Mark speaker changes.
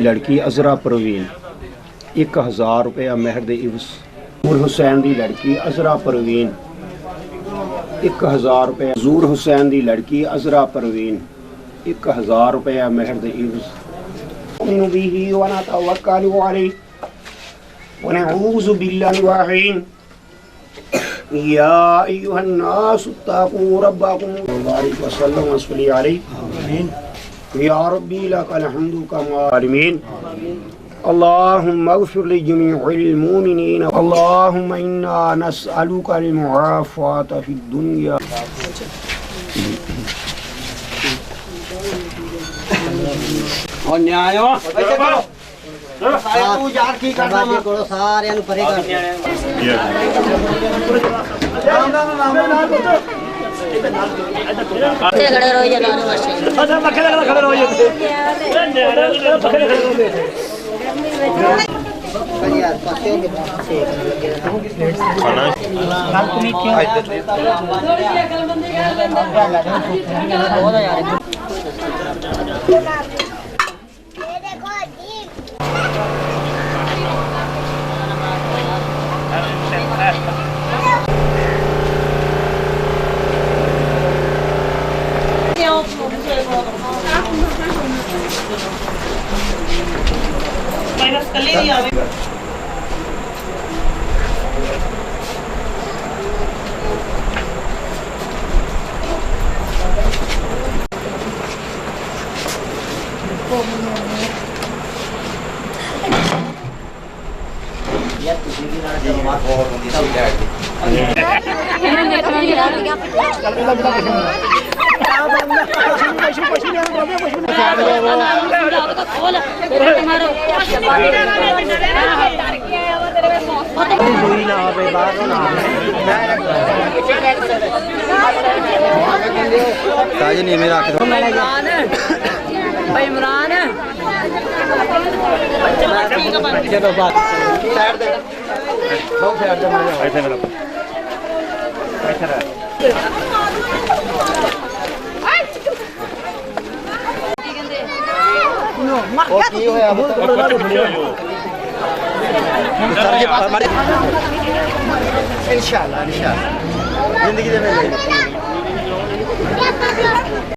Speaker 1: लड़की अजरा परवीन 1000 रुपया मेहर दे इवस। जूर हुसैन दी लड़की अजरा परवीन 1000 रुपया। जूर हुसैन दी लड़की अजरा परवीन 1000 रुपया मेहर दे इवस। बिही व नतवक्कलु अलैहि व नऊज़ु बिल्लाहि वाहिन या अय्युहन नास इत्तक़ू रब्बकुम बारिक व सल्लम व सल्ली अलैहि आमीन या रब्बी लकल हम्दु कमा आलमीन। अल्लाहुम्मा अग़फ़िर लिजमीइल मुमिनीन अल्लाहुम्मा इन्ना नस्अलुका अल मुआफ़ाता फ़िद दुनिया। और न्याय तू यार की करना मैं कोलो सारे नु परे कर खड़े रहो ये लाने वास्ते अच्छा खड़े रहो ये खड़े रहो यार पासे के खाना कल तुम्हें क्यों
Speaker 2: वायरस कल ही आवे यार तुझे भी ना जब मार बहुत होती था उधर
Speaker 3: ताज नहीं मेरा
Speaker 2: भाई इमरान
Speaker 3: चलो बात साइड दे बहुत साइड दे ऐसे मेरा ऐसे रहा ओ की होया इंशाल्लाह जिंदगी दे में